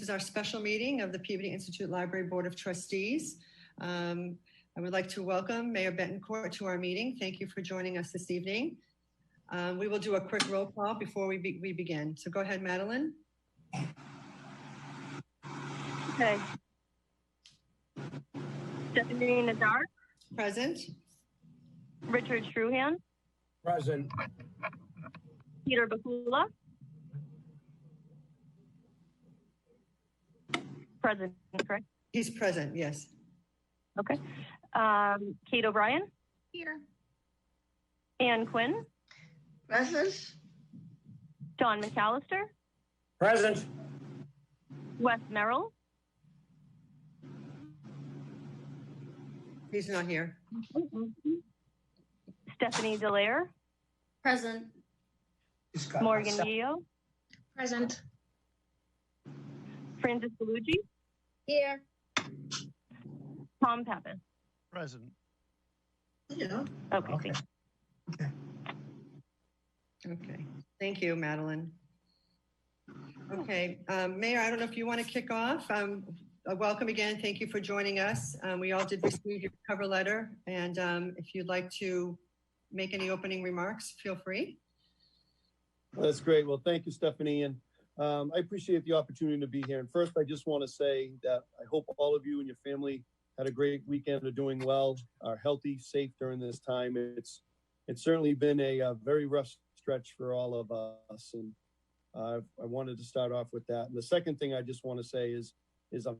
is our special meeting of the Peabody Institute Library Board of Trustees. I would like to welcome Mayor Betancourt to our meeting. Thank you for joining us this evening. We will do a quick roll call before we begin. So go ahead, Madeline. Okay. Stephanie Nazar. Present. Richard Struhan. Present. Peter Bakula. Present, correct? He's present, yes. Okay. Kate O'Brien. Here. Ann Quinn. Present. Don McAllister. Present. Wes Merrill. He's not here. Stephanie Dallaire. Present. Morgan Gio. Present. Francis Bellucci. Here. Tom Pappas. Present. Yeah. Okay, thanks. Okay, thank you, Madeline. Okay, Mayor, I don't know if you want to kick off. Welcome again. Thank you for joining us. We all did receive your cover letter, and if you'd like to make any opening remarks, feel free. Well, that's great. Well, thank you, Stephanie. And I appreciate the opportunity to be here. And first, I just want to say that I hope all of you and your family had a great weekend, are doing well, are healthy, safe during this time. It's certainly been a very rough stretch for all of us. And I wanted to start off with that. And the second thing I just want to say is I'm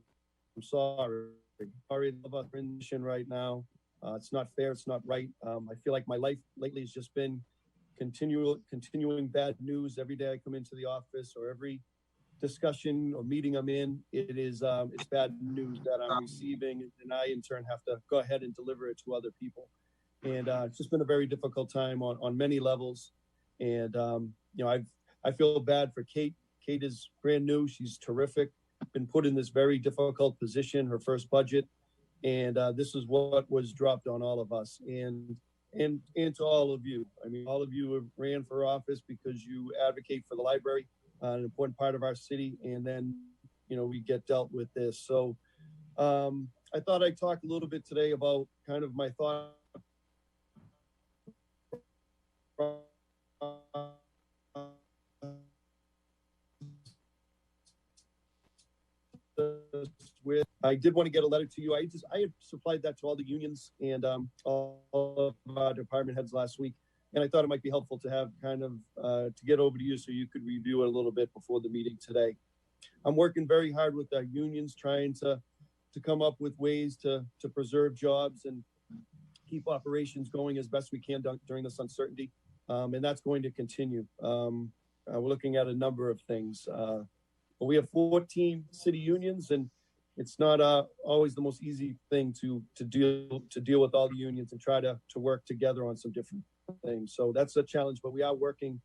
sorry. Sorry of our mission right now. It's not fair. It's not right. I feel like my life lately has just been continuing bad news. Every day I come into the office, or every discussion or meeting I'm in, it's bad news that I'm receiving, and I in turn have to go ahead and deliver it to other people. And it's just been a very difficult time on many levels. And I feel bad for Kate. Kate is brand new. She's terrific. Been put in this very difficult position, her first budget, and this is what was dropped on all of us. And to all of you. I mean, all of you ran for office because you advocate for the library, an important part of our city. And then, we get dealt with this. So I thought I'd talk a little bit today about kind of my thought with. I did want to get a letter to you. I had supplied that to all the unions and all of our department heads last week, and I thought it might be helpful to have kind of to get over to you so you could review it a little bit before the meeting today. I'm working very hard with our unions, trying to come up with ways to preserve jobs and keep operations going as best we can during this uncertainty, and that's going to continue. We're looking at a number of things. But we have 14 city unions, and it's not always the most easy thing to deal with all the unions and try to work together on some different things. So that's a challenge, but we are working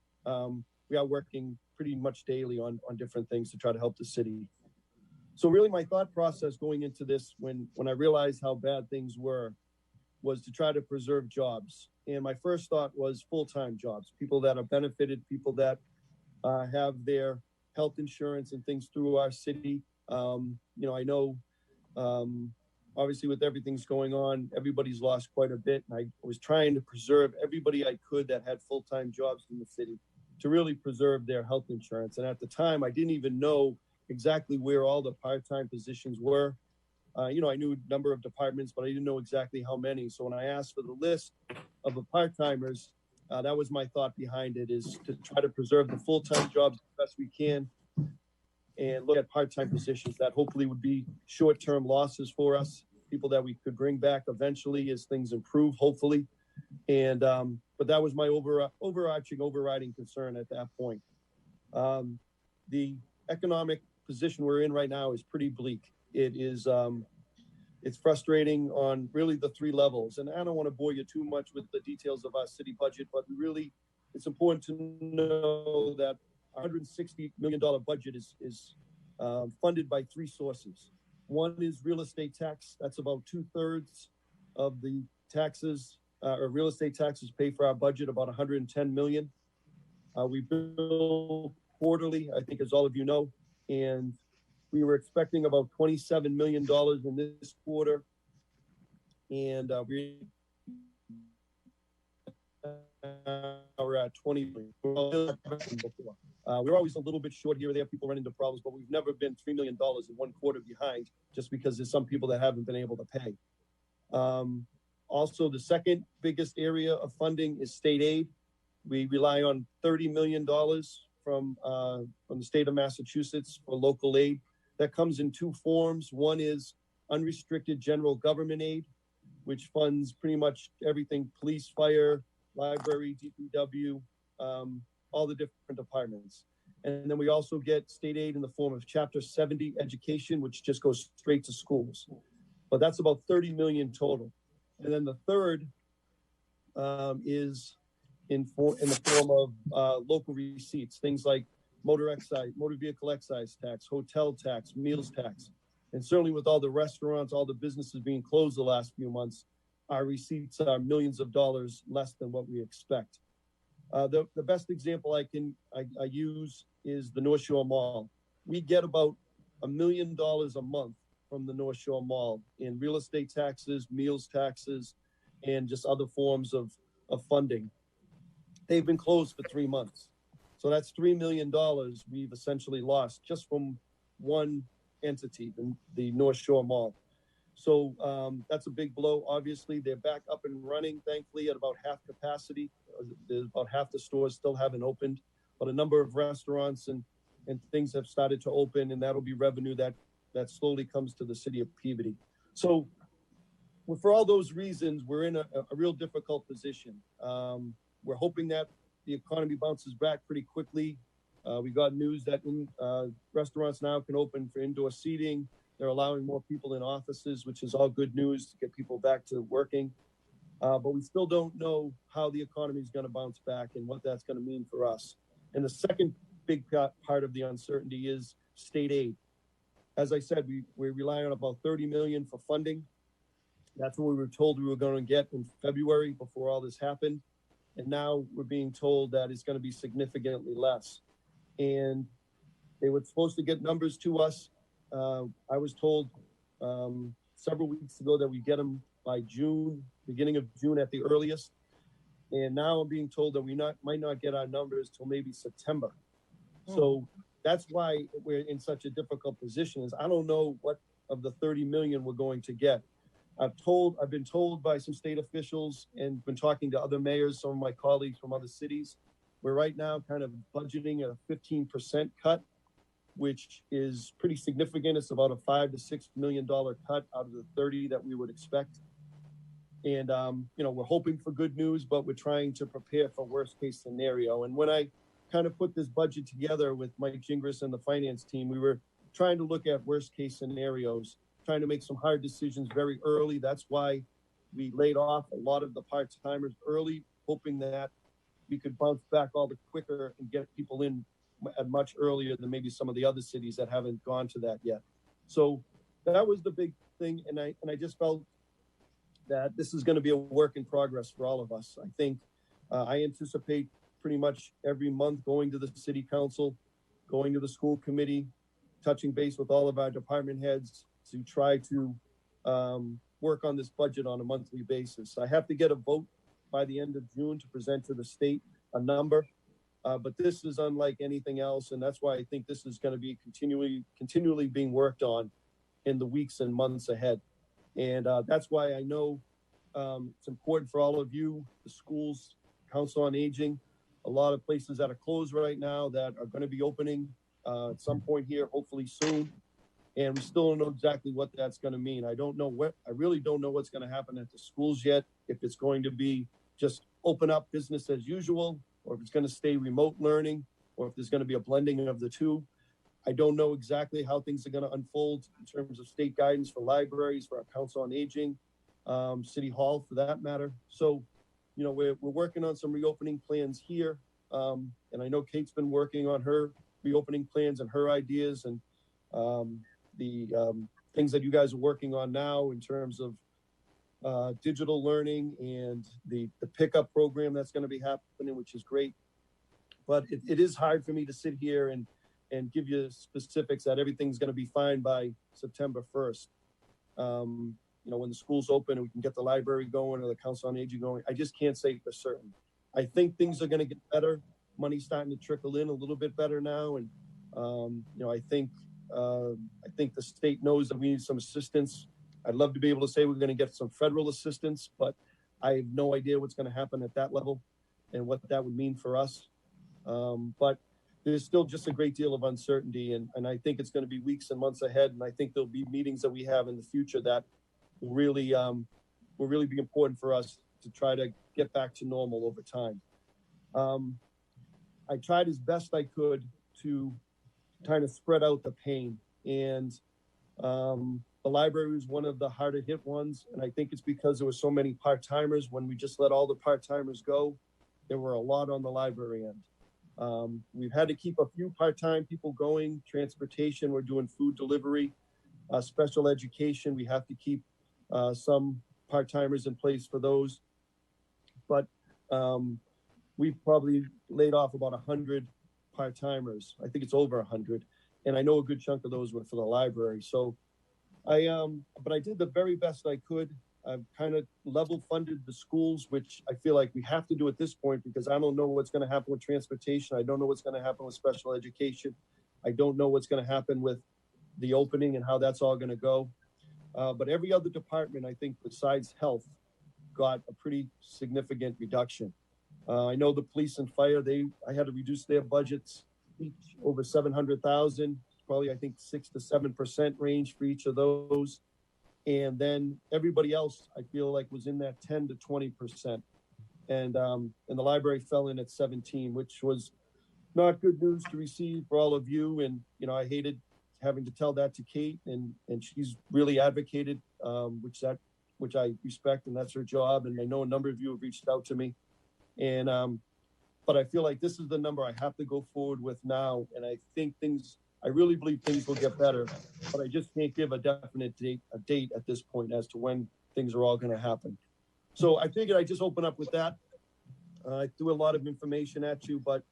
pretty much daily on different things to try to help the city. So really my thought process going into this, when I realized how bad things were, was to try to preserve jobs. And my first thought was full-time jobs, people that are benefited, people that have their health insurance and things through our city. I know obviously with everything's going on, everybody's lost quite a bit. And I was trying to preserve everybody I could that had full-time jobs in the city to really preserve their health insurance. And at the time, I didn't even know exactly where all the part-time positions were. I knew a number of departments, but I didn't know exactly how many. So when I asked for the list of the part-timers, that was my thought behind it, is to try to preserve the full-time jobs as best we can and look at part-time positions that hopefully would be short-term losses for us, people that we could bring back eventually as things improve, hopefully. And but that was my overriding concern at that point. The economic position we're in right now is pretty bleak. It is it's frustrating on really the three levels. And I don't want to bore you too much with the details of our city budget, but really it's important to know that our $160 million budget is funded by three sources. One is real estate tax. That's about 2/3 of the taxes, or real estate taxes pay for our budget, about $110 million. We bill quarterly, I think, as all of you know, and We were expecting about $27 million in this quarter, and we're at 20 million. We're always a little bit short here or there. People run into problems, but we've never been $3 million in one quarter behind, just because there's some people that haven't been able to pay. Also, the second biggest area of funding is state aid. We rely on $30 million from the state of Massachusetts for local aid. That comes in two forms. One is unrestricted general government aid, which funds pretty much everything: police, fire, library, DPW, all the different departments. And then we also get state aid in the form of Chapter 70 education, which just goes straight to schools. But that's about 30 million total. And then the third is in the form of local receipts, things like motor vehicle excise tax, hotel tax, meals tax. And certainly with all the restaurants, all the businesses being closed the last few months, our receipts are millions of dollars less than what we expect. The best example I use is the North Shore Mall. We get about $1 million a month from the North Shore Mall in real estate taxes, meals taxes, and just other forms of funding. They've been closed for 3 months. So that's $3 million we've essentially lost just from one entity, the North Shore Mall. So that's a big blow. Obviously, they're back up and running, thankfully, at about half capacity. There's about half the stores still haven't opened, but a number of restaurants and things have started to open, and that'll be revenue that slowly comes to the city of Peabody. So for all those reasons, we're in a real difficult position. We're hoping that the economy bounces back pretty quickly. We got news that restaurants now can open for indoor seating. They're allowing more people in offices, which is all good news to get people back to working. But we still don't know how the economy is going to bounce back and what that's going to mean for us. And the second big part of the uncertainty is state aid. As I said, we rely on about 30 million for funding. That's what we were told we were going to get in February before all this happened. And now we're being told that it's going to be significantly less. And they were supposed to get numbers to us. I was told several weeks ago that we get them by June, beginning of June at the earliest. And now I'm being told that we might not get our numbers till maybe September. So that's why we're in such a difficult position. Is I don't know what of the 30 million we're going to get. I've been told by some state officials and been talking to other mayors, some of my colleagues from other cities. We're right now kind of budgeting a 15% cut, which is pretty significant. It's about a $5 to $6 million cut out of the 30 that we would expect. And, we're hoping for good news, but we're trying to prepare for worst case scenario. And when I kind of put this budget together with Mike Gingras and the finance team, we were trying to look at worst case scenarios, trying to make some hard decisions very early. That's why we laid off a lot of the part-timers early, hoping that we could bounce back all the quicker and get people in much earlier than maybe some of the other cities that haven't gone to that yet. So that was the big thing. And I just felt that this is going to be a work in progress for all of us. I think I anticipate pretty much every month going to the city council, going to the school committee, touching base with all of our department heads to try to work on this budget on a monthly basis. I have to get a vote by the end of June to present to the state a number, but this is unlike anything else. And that's why I think this is going to be continually being worked on in the weeks and months ahead. And that's why I know it's important for all of you, the schools, Council on Aging, a lot of places that are closed right now that are going to be opening at some point here, hopefully soon. And we still don't know exactly what that's going to mean. I really don't know what's going to happen at the schools yet, if it's going to be just open up business as usual, or if it's going to stay remote learning, or if there's going to be a blending of the two. I don't know exactly how things are going to unfold in terms of state guidance for libraries, for our Council on Aging, City Hall for that matter. So, we're working on some reopening plans here. And I know Kate's been working on her reopening plans and her ideas and the things that you guys are working on now in terms of digital learning and the pickup program that's going to be happening, which is great. But it is hard for me to sit here and and give you specifics that everything's going to be fine by September 1st. When the school's open and we can get the library going or the Council on Aging going, I just can't say for certain. I think things are going to get better. Money's starting to trickle in a little bit better now. And, I think the state knows that we need some assistance. I'd love to be able to say we're going to get some federal assistance, but I have no idea what's going to happen at that level and what that would mean for us. But there's still just a great deal of uncertainty. And I think it's going to be weeks and months ahead. And I think there'll be meetings that we have in the future that will really be important for us to try to get back to normal over time. I tried as best I could to kind of spread out the pain. And the library was one of the harder hit ones. And I think it's because there were so many part-timers. When we just let all the part-timers go, there were a lot on the library end. We've had to keep a few part-time people going. Transportation, we're doing food delivery. Special education, we have to keep some part-timers in place for those. But we've probably laid off about 100 part-timers. I think it's over 100. And I know a good chunk of those were for the library. So but I did the very best I could. I've kind of level funded the schools, which I feel like we have to do at this point because I don't know what's going to happen with transportation. I don't know what's going to happen with special education. I don't know what's going to happen with the opening and how that's all going to go. But every other department, I think, besides health, got a pretty significant reduction. I know the police and fire, I had to reduce their budgets each over $700,000, probably I think 6 to 7% range for each of those. And then everybody else, I feel like, was in that 10 to 20%. And the library fell in at 17, which was not good news to receive for all of you. And, I hated having to tell that to Kate, and she's really advocated, which I respect, and that's her job. And I know a number of you have reached out to me. And, but I feel like this is the number I have to go forward with now. And I think I really believe things will get better, but I just can't give a definite date at this point as to when things are all going to happen. So I figured I'd just open up with that. I threw a lot of information at you, but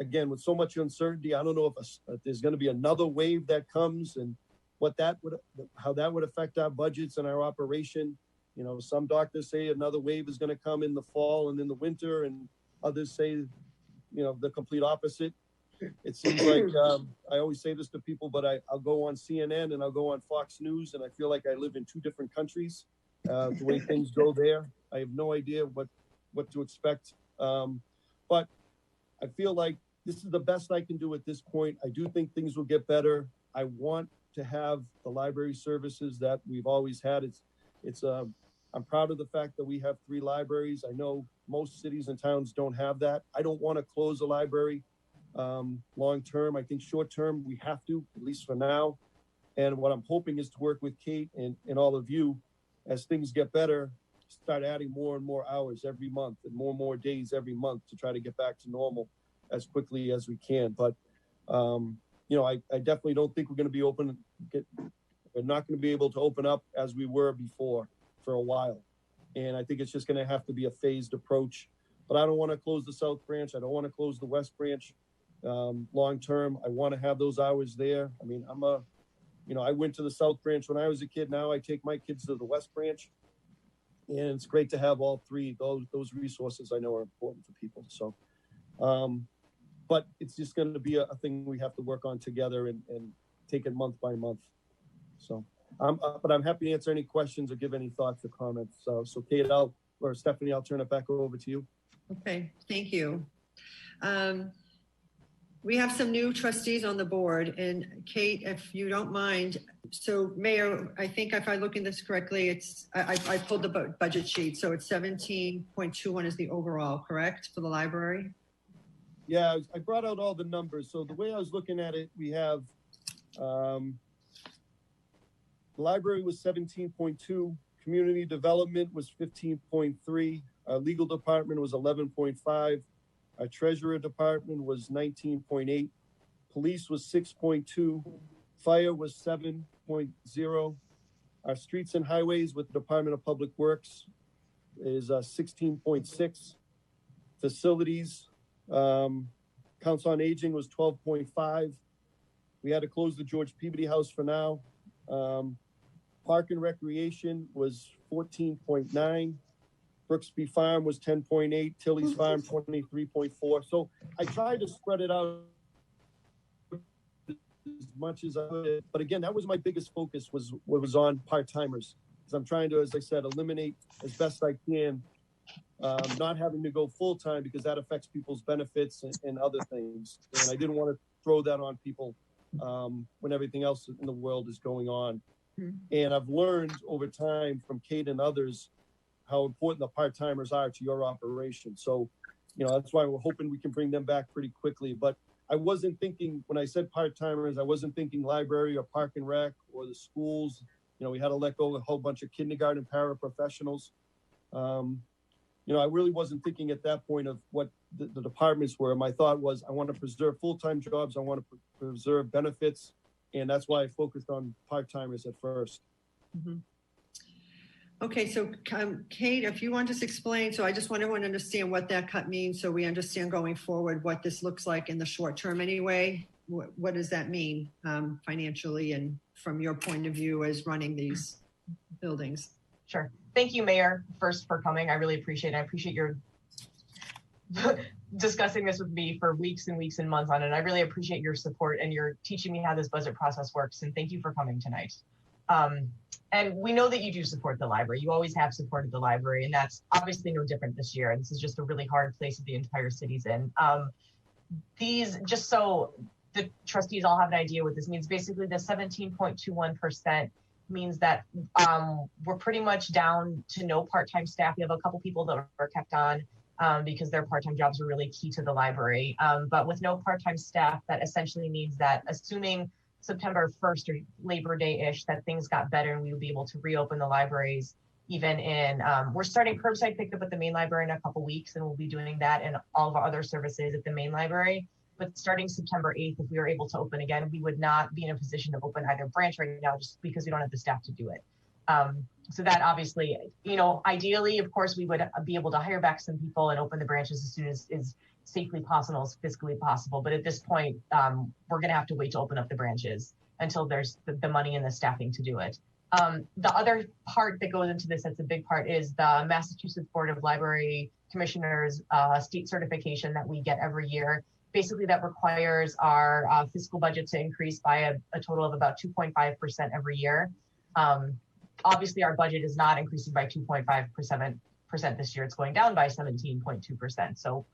again, with so much uncertainty, I don't know if there's going to be another wave that comes and how that would affect our budgets and our operation. Some doctors say another wave is going to come in the fall and in the winter, and others say, the complete opposite. It seems like I always say this to people, but I'll go on CNN and I'll go on Fox News, and I feel like I live in two different countries. The way things go there, I have no idea what to expect. But I feel like this is the best I can do at this point. I do think things will get better. I want to have the library services that we've always had. I'm proud of the fact that we have 3 libraries. I know most cities and towns don't have that. I don't want to close a library long term. I think short term we have to, at least for now. And what I'm hoping is to work with Kate and all of you as things get better, start adding more and more hours every month and more days every month to try to get back to normal as quickly as we can. But I definitely don't think we're going to be we're not going to be able to open up as we were before for a while. And I think it's just going to have to be a phased approach. But I don't want to close the South Branch. I don't want to close the West Branch. Long term, I want to have those hours there. I mean, I went to the South Branch when I was a kid. Now I take my kids to the West Branch. And it's great to have all 3. Those resources I know are important for people. So, but it's just going to be a thing we have to work on together and take it month by month. So, but I'm happy to answer any questions or give any thoughts or comments. So Kate, or Stephanie, I'll turn it back over to you. Okay, thank you. We have some new trustees on the board, and Kate, if you don't mind, so Mayor, I think if I look in this correctly, I pulled the budget sheet, so it's 17.21 is the overall, correct, for the library? Yeah, I brought out all the numbers. So the way I was looking at it, we have the library was 17.2, community development was 15.3, our legal department was 11.5, our treasurer department was 19.8, police was 6.2, fire was 7.0, our streets and highways with the Department of Public Works is 16.6, facilities Council on Aging was 12.5. We had to close the George Peabody House for now. Park and Recreation was 14.9. Brooksby Farm was 10.8. Tilly's Farm 23.4. So I tried to spread it out as much as I could. But again, that was my biggest focus, was what was on part-timers. Because I'm trying to, as I said, eliminate as best I can, not having to go full-time, because that affects people's benefits and other things. And I didn't want to throw that on people when everything else in the world is going on. And I've learned over time from Kate and others how important the part-timers are to your operation. So, that's why we're hoping we can bring them back pretty quickly. But I wasn't thinking, when I said part-timers, I wasn't thinking library or park and rec or the schools. We had to let go of a whole bunch of kindergarten paraprofessionals. I really wasn't thinking at that point of what the departments were. My thought was, I want to preserve full-time jobs. I want to preserve benefits. And that's why I focused on part-timers at first. Mm-hmm. Okay, so Kate, if you want to just explain, so I just want everyone to understand what that cut means, so we understand going forward what this looks like in the short term anyway. What does that mean financially and from your point of view as running these buildings? Sure. Thank you, Mayor, first for coming. I really appreciate it. I appreciate your discussing this with me for weeks and weeks and months on it. I really appreciate your support and your teaching me how this budget process works. And thank you for coming tonight. And we know that you do support the library. You always have supported the library, and that's obviously no different this year. This is just a really hard place that the entire city's in. These, just so the trustees all have an idea what this means, basically the 17.21% means that we're pretty much down to no part-time staff. We have a couple people that are kept on because their part-time jobs are really key to the library. But with no part-time staff, that essentially means that assuming September 1st or Labor Day-ish, that things got better and we would be able to reopen the libraries even in, we're starting curbside pickup at the main library in a couple weeks, and we'll be doing that in all of our other services at the main library. But starting September 8th, if we were able to open again, we would not be in a position to open either branch right now just because we don't have the staff to do it. So that obviously, ideally, of course, we would be able to hire back some people and open the branches as soon as is safely possible, as fiscally possible. But at this point, we're going to have to wait to open up the branches until there's the money and the staffing to do it. The other part that goes into this, that's a big part, is the Massachusetts Board of Library Commissioners state certification that we get every year. Basically, that requires our fiscal budget to increase by a total of about 2.5% every year. Obviously, our budget is not increasing by 2.5% this year. It's going down by 17.2%. So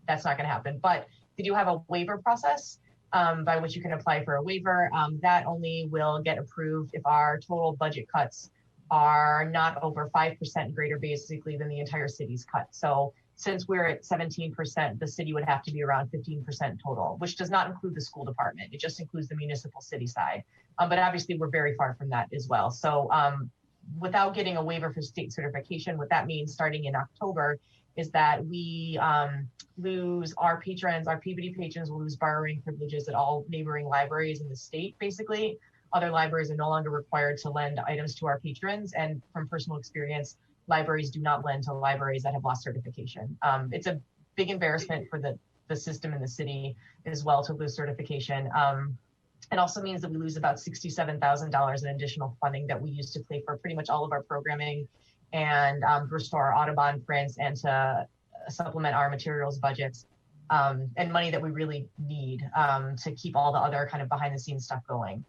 that's not going to happen. But we do have a waiver process by which you can apply for a waiver. That only will get approved if our total budget cuts are not over 5% greater, basically, than the entire city's cut. So since we're at 17%, the city would have to be around 15% total, which does not include the school department. It just includes the municipal city side. But obviously, we're very far from that as well. So without getting a waiver for state certification, what that means starting in October is that we lose our patrons, our Peabody patrons will lose borrowing privileges at all neighboring libraries in the state, basically. Other libraries are no longer required to lend items to our patrons. And from personal experience, libraries do not lend to libraries that have lost certification. It's a big embarrassment for the system in the city as well to lose certification. It also means that we lose about $67,000 in additional funding that we use to pay for pretty much all of our programming and restore our Audubon prints and to supplement our materials budgets and money that we really need to keep all the other kind of behind the scenes stuff going.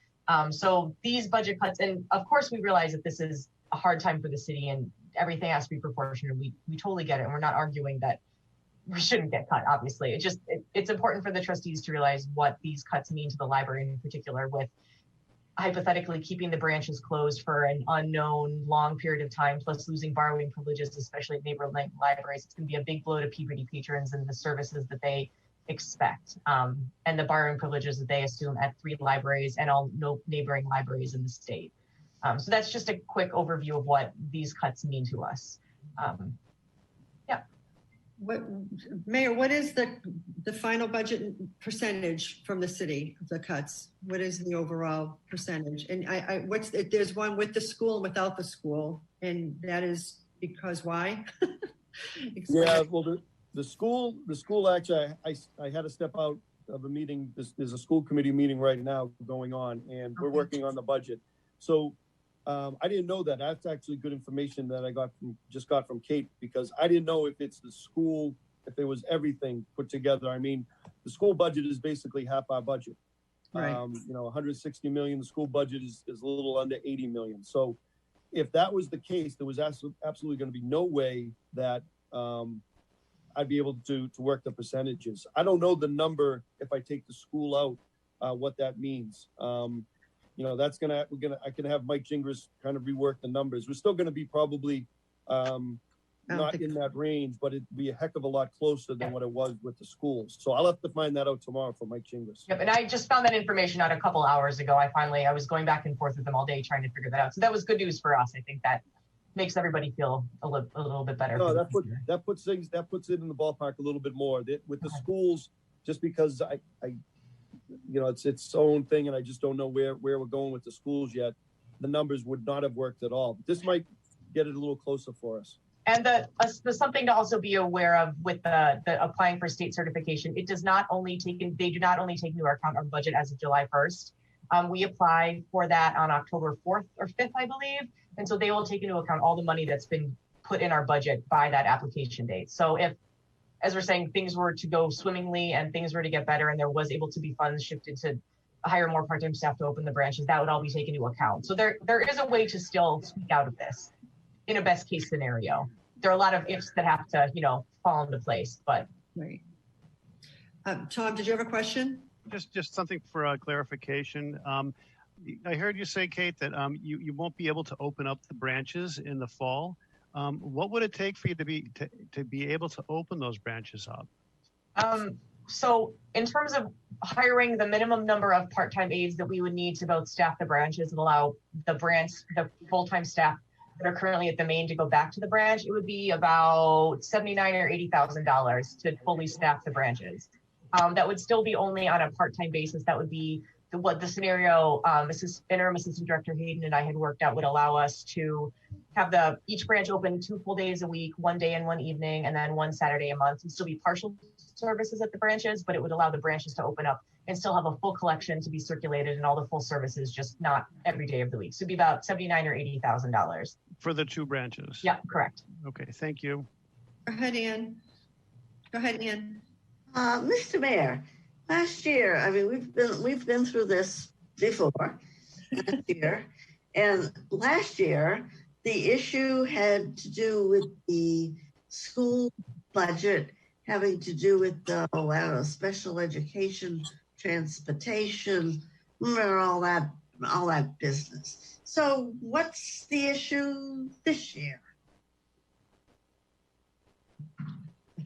So these budget cuts, and of course we realize that this is a hard time for the city and everything has to be proportionate. We totally get it. And we're not arguing that we shouldn't get cut, obviously. It's important for the trustees to realize what these cuts mean to the library in particular, with hypothetically keeping the branches closed for an unknown long period of time, plus losing borrowing privileges, especially at neighboring libraries. It's going to be a big blow to Peabody patrons and the services that they expect, and the borrowing privileges that they assume at 3 libraries and all neighboring libraries in the state. So that's just a quick overview of what these cuts mean to us. Mayor, what is the final budget percentage from the city of the cuts? What is the overall percentage? And there's one with the school and without the school, and that is because why? Yeah, well, the school actually, I had to step out of a meeting. There's a school committee meeting right now going on, and we're working on the budget. So I didn't know that. That's actually good information that I just got from Kate, because I didn't know if it's the school, if it was everything put together. I mean, the school budget is basically half our budget. Right. 160 million. The school budget is a little under 80 million. So if that was the case, there was absolutely going to be no way that I'd be able to work the percentages. I don't know the number if I take the school out, what that means. I can have Mike Gingras kind of rework the numbers. We're still going to be probably not in that range, but it'd be a heck of a lot closer than what it was with the schools. So I'll have to find that out tomorrow for Mike Gingras. Yep, and I just found that information out a couple hours ago. I was going back and forth with them all day trying to figure that out. So that was good news for us. I think that makes everybody feel a little bit better. No, that puts it in the ballpark a little bit more. With the schools, just because it's its own thing, and I just don't know where we're going with the schools yet. The numbers would not have worked at all. This might get it a little closer for us. And there's something to also be aware of with the applying for state certification. They do not only take into account our budget as of July 1st. We apply for that on October 4th or 5th, I believe. And so they will take into account all the money that's been put in our budget by that application date. So if, as we're saying, things were to go swimmingly and things were to get better and there was able to be funds shifted to hire more part-time staff to open the branches, that would all be taken into account. So there is a way to still speak out of this in a best case scenario. There are a lot of ifs that have to, fall into place, but. Right. Tom, did you have a question? Just something for clarification. I heard you say, Kate, that you won't be able to open up the branches in the fall. What would it take for you to be able to open those branches up? So in terms of hiring the minimum number of part-time aides that we would need to both staff the branches and allow the full-time staff that are currently at the main to go back to the branch, it would be about $79,000 or $80,000 to fully staff the branches. That would still be only on a part-time basis. That would be what the scenario interim assistant director Hayden and I had worked out would allow us to have each branch open 2 full days a week, 1 day and 1 evening, and then 1 Saturday a month, and still be partial services at the branches, but it would allow the branches to open up and still have a full collection to be circulated and all the full services, just not every day of the week. So it'd be about $79,000 or $80,000 for the 2 branches. Yeah, correct. Okay, thank you. Go ahead, Ann. Mr. Mayor, last year, I mean, we've been through this before last year, and last year the issue had to do with the school budget, having to do with the special education, transportation, all that business. So what's the issue this year?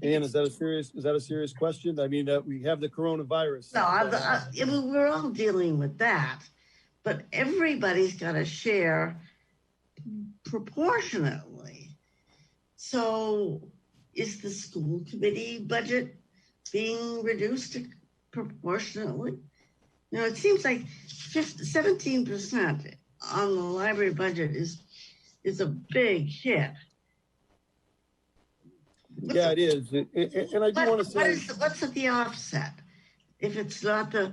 Ann, is that a serious question? I mean, we have the coronavirus. No, we're all dealing with that, but everybody's got to share proportionately. So is the school committee budget being reduced proportionately? It seems like 17% on the library budget is a big hit. Yeah, it is, and I do want to say, what's the offset? If it's not the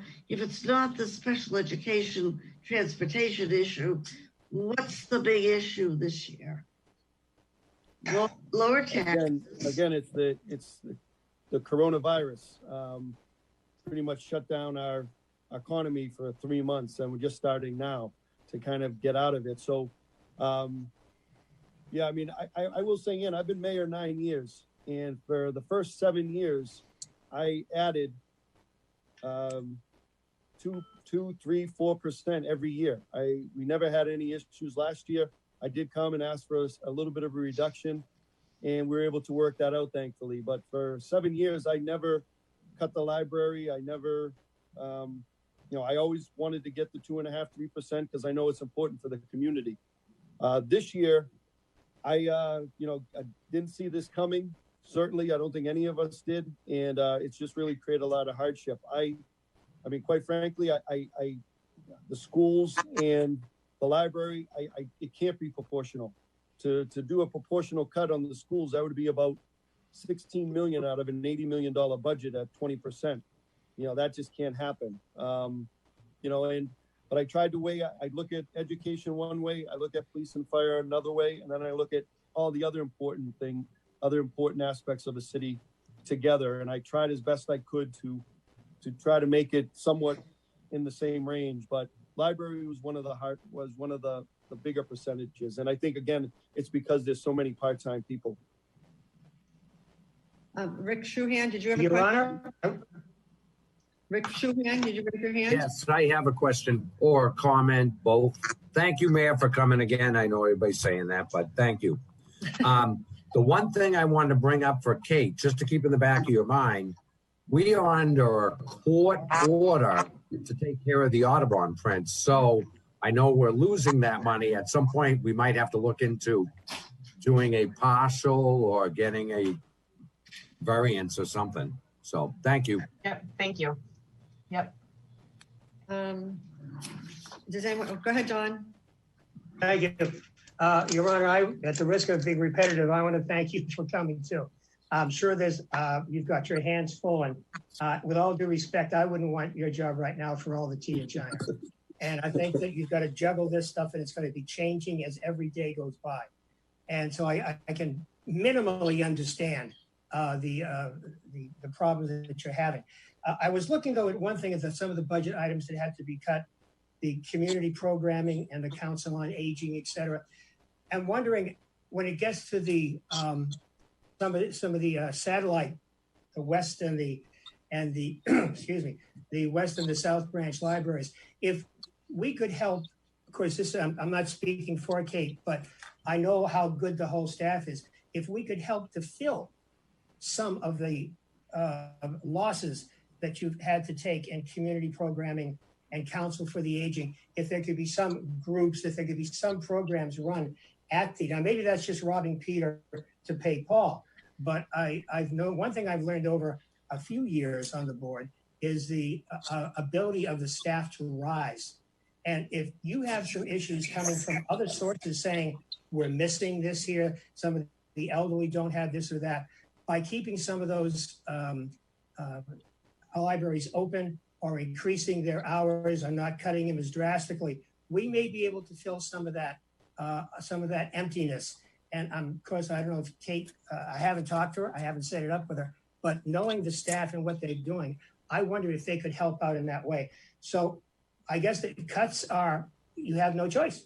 special education transportation issue, what's the big issue this year? Lower taxes. Again, it's the coronavirus. Pretty much shut down our economy for 3 months, and we're just starting now to kind of get out of it. So, yeah, I mean, I will say, Ian, I've been mayor 9 years. And for the first 7 years, I added 2, 3, 4% every year. We never had any issues last year. I did come and ask for a little bit of a reduction, and we were able to work that out, thankfully. But for 7 years, I never cut the library. I never, I always wanted to get the 2.5%, 3% because I know it's important for the community. This year, I didn't see this coming. Certainly, I don't think any of us did, and it's just really created a lot of hardship. I mean, quite frankly, the schools and the library, it can't be proportional. To do a proportional cut on the schools, that would be about 16 million out of an $80 million budget at 20%. That just can't happen. But I tried to weigh, I look at education one way, I look at police and fire another way, and then I look at all the other important aspects of a city together. And I tried as best I could to try to make it somewhat in the same range, but library was one of the bigger percentages. And I think, again, it's because there's so many part-time people. Rick Shuhan, did you have a Your question? Honor? Rick Shuhan, did you raise your hand? Yes, I have a question or a comment, both. Thank you, Mayor, for coming again. I know everybody's saying that, but thank you. The one thing I wanted to bring up for Kate, just to keep in the back of your mind, we are under a court order to take care of the Audubon prints. So I know we're losing that money. At some point, we might have to look into doing a partial or getting a variance or something. So thank you. Yep, thank you. Yep. Does anyone, go ahead, John. Thank you. Your Honor, at the risk of being repetitive, I want to thank you for coming too. I'm sure you've got your hands full, and with all due respect, I wouldn't want your job right now for all the tea in China. And I think that you've got to juggle this stuff, and it's going to be changing as every day goes by. And so I can minimally understand the problems that you're having. I was looking though at one thing is that some of the budget items that had to be cut, the community programming and the Council on Aging, et cetera. I'm wondering when it gets to the some of the satellite, the West and the excuse me, the West and the South branch libraries, if we could help. Of course, this I'm not speaking for Kate, but I know how good the whole staff is. If we could help to fill some of the losses that you've had to take in community programming and Council for the Aging, if there could be some groups, if there could be some programs run at the, now maybe that's just robbing Peter to pay Paul, but I've known, one thing I've learned over a few years on the board is the ability of the staff to rise. And if you have some issues coming from other sources saying we're missing this here, some of the elderly don't have this or that, by keeping some of those libraries open or increasing their hours or not cutting them as drastically, we may be able to fill some of that emptiness. And of course, I don't know if Kate, I haven't talked to her, I haven't set it up with her, but knowing the staff and what they're doing, I wonder if they could help out in that way. So I guess the cuts are, you have no choice.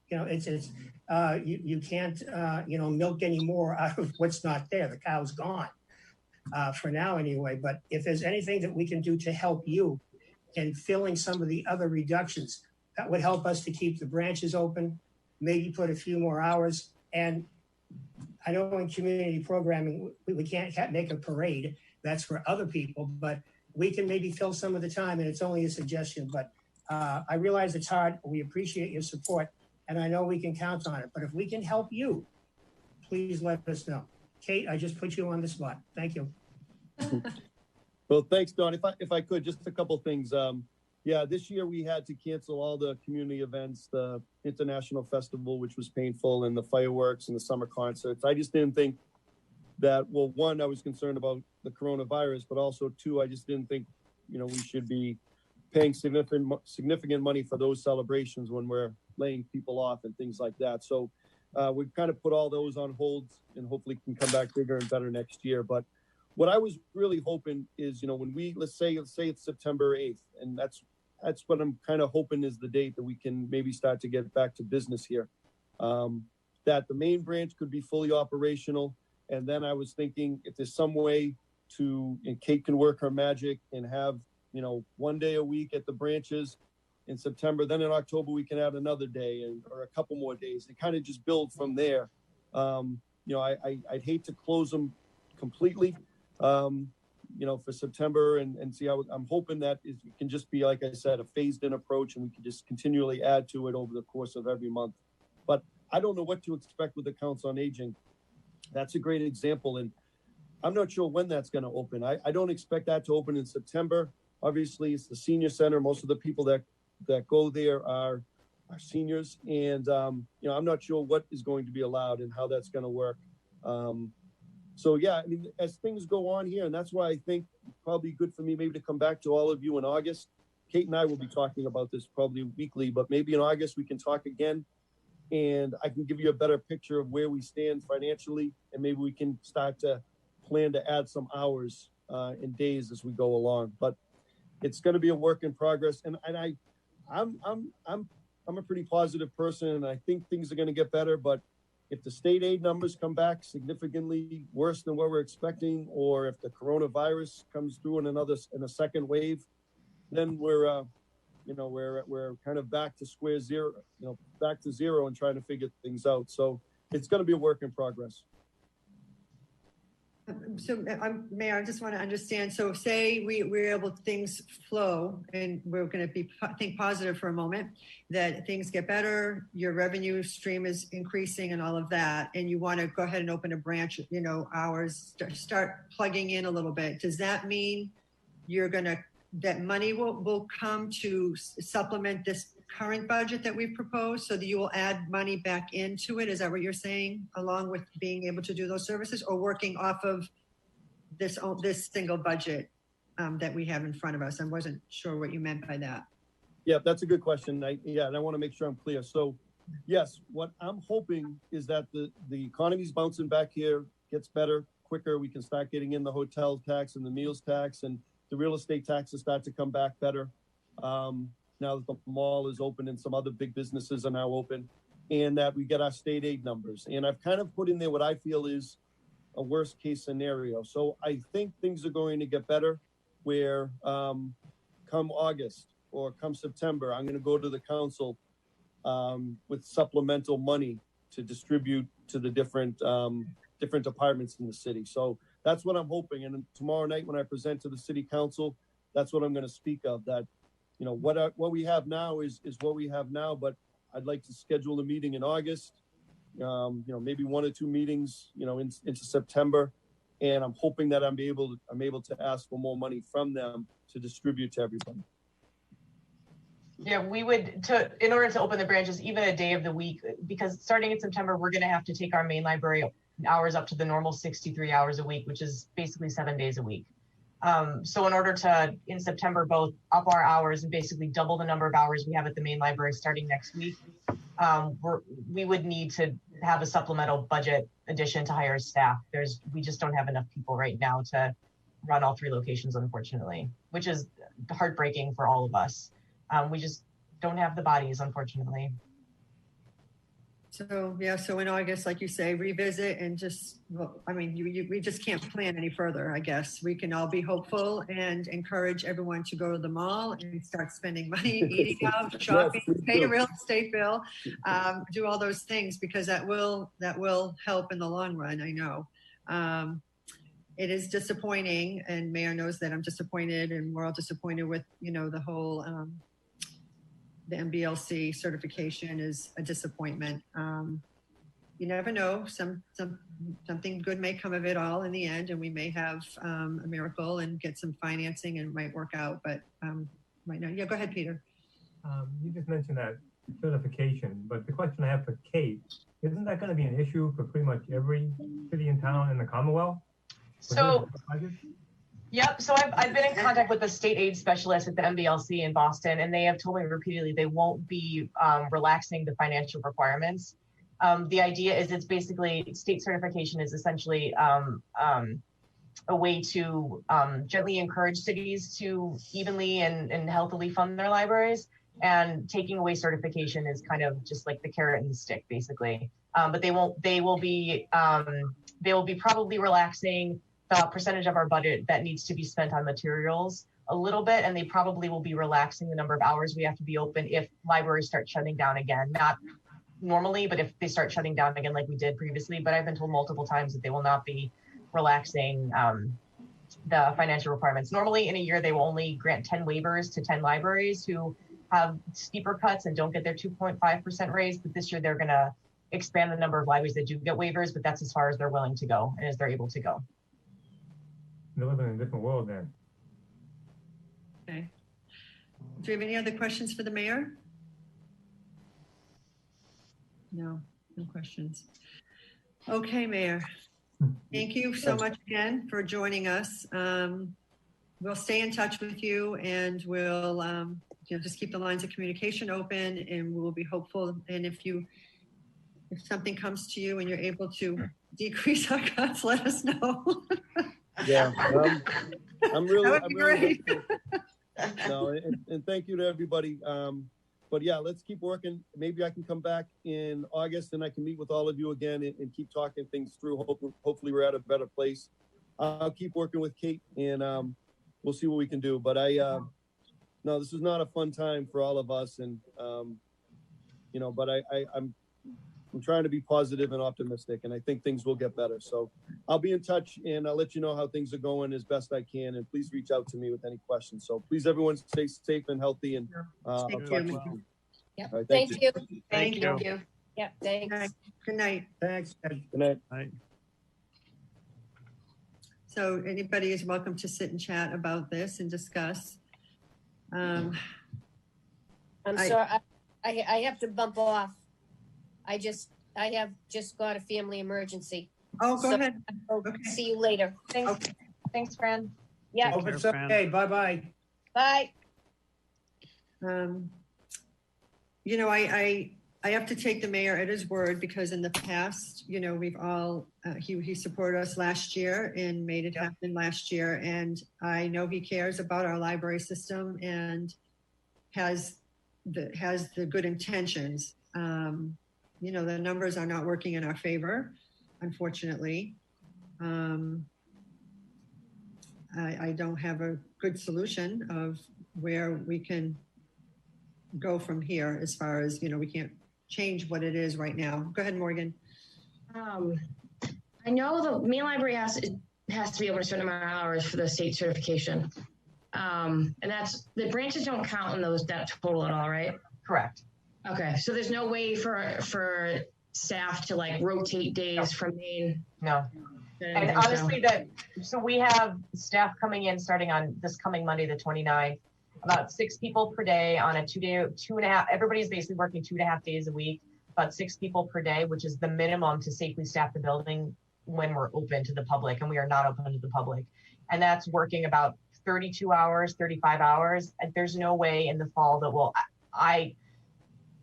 You can't, milk any more out of what's not there. The cow's gone for now anyway. But if there's anything that we can do to help you in filling some of the other reductions, that would help us to keep the branches open, maybe put a few more hours. And I know in community programming, we can't make a parade. That's for other people, but we can maybe fill some of the time, and it's only a suggestion. But I realize it's hard. We appreciate your support, and I know we can count on it. But if we can help you, please let us know. Kate, I just put you on the spot. Thank you. Well, thanks, Don. If I could, just a couple things. Yeah, this year we had to cancel all the community events, the International Festival, which was painful, and the fireworks and the summer concerts. I just didn't think that, well, one, I was concerned about the coronavirus, but also two, I just didn't think, we should be paying significant money for those celebrations when we're laying people off and things like that. So we've kind of put all those on hold and hopefully can come back bigger and better next year. But what I was really hoping is, when we, let's say it's September 8th, and that's what I'm kind of hoping is the date that we can maybe start to get back to business here, that the main branch could be fully operational. And then I was thinking if there's some way to, and Kate can work her magic and have, one day a week at the branches in September, then in October, we can add another day or a couple more days and kind of just build from there. I'd hate to close them completely, for September and see how. I'm hoping that it can just be, like I said, a phased in approach, and we can just continually add to it over the course of every month. But I don't know what to expect with the Council on Aging. That's a great example. And I'm not sure when that's going to open. I don't expect that to open in September. Obviously, it's the senior center. Most of the people that go there are seniors. And, I'm not sure what is going to be allowed and how that's going to work. So yeah, I mean, as things go on here, and that's why I think probably good for me maybe to come back to all of you in August. Kate and I will be talking about this probably weekly, but maybe in August we can talk again, and I can give you a better picture of where we stand financially, and maybe we can start to plan to add some hours and days as we go along. But it's going to be a work in progress, and I'm a pretty positive person, and I think things are going to get better. But if the state aid numbers come back significantly worse than what we're expecting, or if the coronavirus comes through in a second wave, then we're kind of back to square zero, back to zero and trying to figure things out. So it's going to be a work in progress. So, Mayor, I just want to understand. So, say we're able, things flow, and we're going to think positive for a moment, that things get better, your revenue stream is increasing, and all of that, and you want to go ahead and open a branch, hours, start plugging in a little bit. Does that mean that money will come to supplement this current budget that we've proposed, so that you will add money back into it? Is that what you're saying, along with being able to do those services, or working off of this single budget that we have in front of us? I wasn't sure what you meant by that. Yeah, that's a good question. And I want to make sure I'm clear. So yes, what I'm hoping is that the economy's bouncing back here, gets better quicker. We can start getting in the hotel tax and the meals tax, and the real estate taxes start to come back better. Now that the mall is open and some other big businesses are now open, and that we get our state aid numbers. And I've kind of put in there what I feel is a worst case scenario. So I think things are going to get better, where come August or come September, I'm going to go to the council with supplemental money to distribute to the different departments in the city. So that's what I'm hoping. And tomorrow night when I present to the city council, that's what I'm going to speak of, that what we have now is what we have now, but I'd like to schedule a meeting in August, maybe 1 or 2 meetings, into September. And I'm hoping that I'm able to ask for more money from them to distribute to everybody. Yeah, in order to open the branches, even a day of the week, because starting in September, we're going to have to take our main library hours up to the normal 63 hours a week, which is basically 7 days a week. So in order to, in September, both up our hours and basically double the number of hours we have at the main library starting next week, we would need to have a supplemental budget addition to hire staff. We just don't have enough people right now to run all 3 locations, unfortunately, which is heartbreaking for all of us. We just don't have the bodies, unfortunately. So in August, like you say, revisit and we just can't plan any further, I guess. We can all be hopeful and encourage everyone to go to the mall and start spending money, eating out, shopping, pay a real estate bill, do all those things, because that will help in the long run, I know. It is disappointing, and Mayor knows that I'm disappointed, and we're all disappointed with, the whole the MBLC certification is a disappointment. You never know, something good may come of it all in the end, and we may have a miracle and get some financing and it might work out. But right now, yeah, go ahead, Peter. You just mentioned that certification, but the question I have for Kate, isn't that going to be an issue for pretty much every city and town in the Commonwealth? Yep. So I've been in contact with the state aid specialist at the MBLC in Boston, and they have told me repeatedly they won't be relaxing the financial requirements. The idea is it's basically, state certification is essentially a way to gently encourage cities to evenly and healthily fund their libraries. And taking away certification is kind of just like the carrot and the stick, basically. But they will be probably relaxing the percentage of our budget that needs to be spent on materials a little bit, and they probably will be relaxing the number of hours we have to be open if libraries start shutting down again. Not normally, but if they start shutting down again like we did previously. But I've been told multiple times that they will not be relaxing the financial requirements. Normally in a year, they will only grant 10 waivers to 10 libraries who have steeper cuts and don't get their 2.5% raise. But this year they're going to expand the number of libraries that do get waivers, but that's as far as they're willing to go and as they're able to go. They're living in a different world then. Okay. Do you have any other questions for the mayor? No questions. Okay, Mayor. Thank you so much again for joining us. We'll stay in touch with you, and we'll just keep the lines of communication open, and we'll be hopeful. And if something comes to you and you're able to decrease our costs, let us know. Yeah, I'm really great. No, and thank you to everybody. But yeah, let's keep working. Maybe I can come back in August and I can meet with all of you again and keep talking things through. Hopefully we're at a better place. I'll keep working with Kate, and we'll see what we can do. But no, this is not a fun time for all of us. And, but I'm trying to be positive and optimistic, and I think things will get better. So I'll be in touch, and I'll let you know how things are going as best I can. And please reach out to me with any questions. So please, everyone, stay safe and healthy. And I'll talk to you. Yep. Right, Thank you. Thank you. Yep. Thanks. Good night. Thanks. Good night. Right. So anybody is welcome to sit and chat about this and discuss. I'm sorry. I have to bump off. I have just got a family emergency. Oh, go ahead. I'll see you later. Thanks. Okay. Thanks, Fran. Yeah. Hope it's okay. Bye-bye. Bye. I have to take the mayor at his word, because in the past, we've all, he supported us last year and made it happen last year. And I know he cares about our library system and has the good intentions. The numbers are not working in our favor, unfortunately. I don't have a good solution of where we can go from here, as far as, we can't change what it is right now. Go ahead, Morgan. I know the main library has to be able to certain amount of hours for the state certification. And that's, the branches don't count in that total at all, right? Correct. Okay, so there's no way for staff to rotate days from main? No. And honestly, so we have staff coming in starting on this coming Monday, the 29th, about 6 people per day on a 2.5, everybody's basically working 2.5 days a week, about 6 people per day, which is the minimum to safely staff the building when we're open to the public, and we are not open to the public. And that's working about 32 hours, 35 hours. And there's no way in the fall that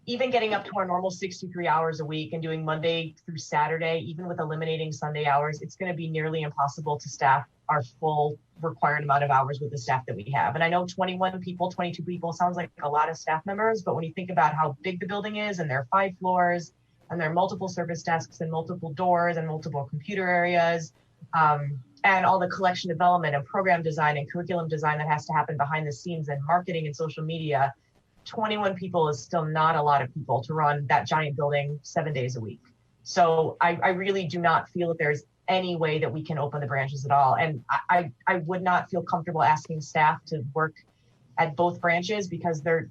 even getting up to our normal 63 hours a week and doing Monday through Saturday, even with eliminating Sunday hours, it's going to be nearly impossible to staff our full required amount of hours with the staff that we have. And I know 21 people, 22 people sounds like a lot of staff members, but when you think about how big the building is, and there are 5 floors, and there are multiple service desks and multiple doors and multiple computer areas, and all the collection development and program design and curriculum design that has to happen behind the scenes, and marketing and social media, 21 people is still not a lot of people to run that giant building 7 days a week. So I really do not feel that there's any way that we can open the branches at all. And I would not feel comfortable asking staff to work at both branches, because they're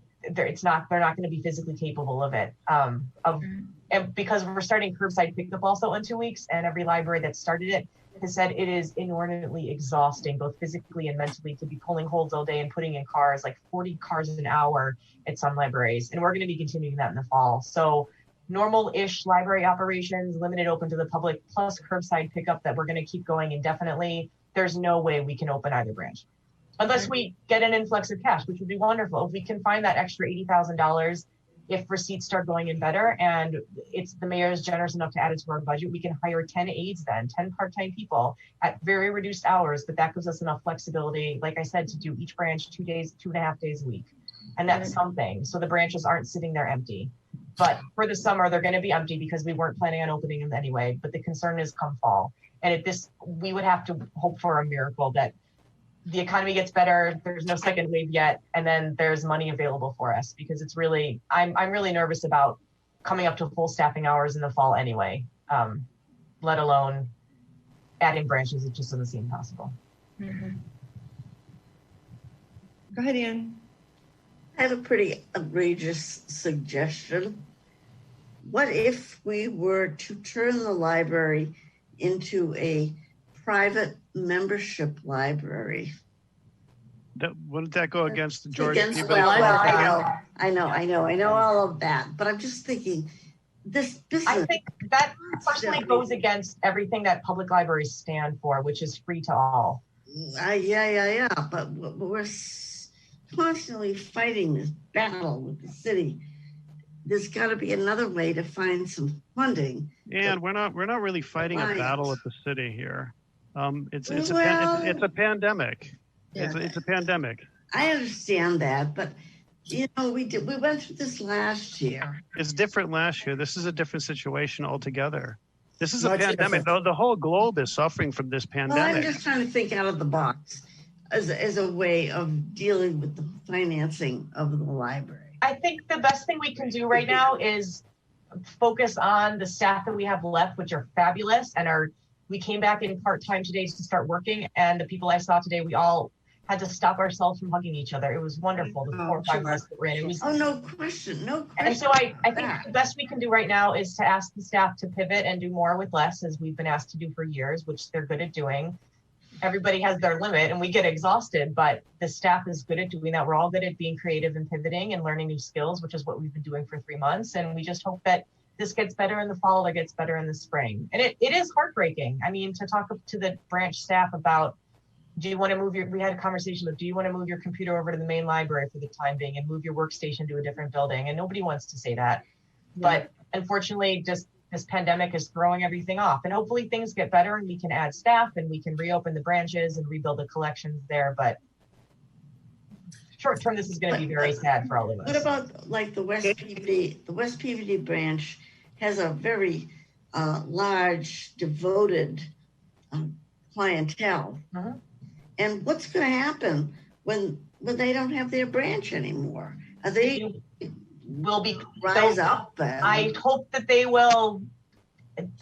not going to be physically capable of it. And because we're starting curbside pickup also in 2 weeks, and every library that started it has said it is inordinately exhausting, both physically and mentally, to be pulling holds all day and putting in cars, 40 cars an hour at some libraries. And we're going to be continuing that in the fall. So normal-ish library operations, limited open to the public, plus curbside pickup that we're going to keep going indefinitely. There's no way we can open either branch, unless we get an influx of cash, which would be wonderful. If we can find that extra $80,000, if receipts start going in better, and it's the mayor is generous enough to add it to our budget, we can hire 10 aides then, 10 part-time people at very reduced hours, but that gives us enough flexibility, like I said, to do each branch 2 days, 2.5 days a week. And that's something. So the branches aren't sitting there empty. But for the summer, they're going to be empty because we weren't planning on opening them anyway. But the concern is come fall. And we would have to hope for a miracle that the economy gets better, there's no second wave yet, and then there's money available for us, because it's really, I'm really nervous about coming up to full staffing hours in the fall anyway, let alone adding branches. It just doesn't seem possible. Mm-hmm. Go ahead, Ann. I have a pretty egregious suggestion. What if we were to turn the library into a private membership library? Wouldn't that go against the Georgia Against, Peabody? well, I know all of that, but I'm just thinking, this business. I think that personally goes against everything that public libraries stand for, which is free to all. Yeah. But we're constantly fighting this battle with the city. There's got to be another way to find some funding. And we're not really fighting a battle with the city here. It's a pandemic. Yeah. It's a pandemic. I understand that, but we went through this last year. It's different last year. This is a different situation altogether. This is a Much pandemic. The whole globe is suffering from this pandemic. Well, I'm just trying to think out of the box as a way of dealing with the financing of the library. I think the best thing we can do right now is focus on the staff that we have left, which are fabulous we came back in part-time today to start working, and the people I saw today, we all had to stop ourselves from hugging each other. It was wonderful. The 4 or 5 of us that were in. It was, no question. And so I think the best we can do right now is to ask the staff to pivot and do more with less, as we've been asked to do for years, which they're good at doing. Everybody has their limit and we get exhausted, but the staff is good at doing that. We're all good at being creative and pivoting and learning new skills, which is what we've been doing for 3 months. And we just hope that this gets better in the fall or gets better in the spring. And it is heartbreaking. I mean, to talk to the branch staff about, do you want to we had a conversation of, do you want to move your computer over to the main library for the time being and move your workstation to a different building? And nobody wants to say that. Yeah. But unfortunately, just this pandemic is throwing everything off, and hopefully things get better and we can add staff and we can reopen the branches and rebuild the collections there. But short term, this is going to be very sad for all of us. What about like the West Peabody? The West Peabody branch has a very large, devoted clientele. Uh-huh. And what's going to happen when they don't have their branch anymore? Are they will be rise up? I hope that they will.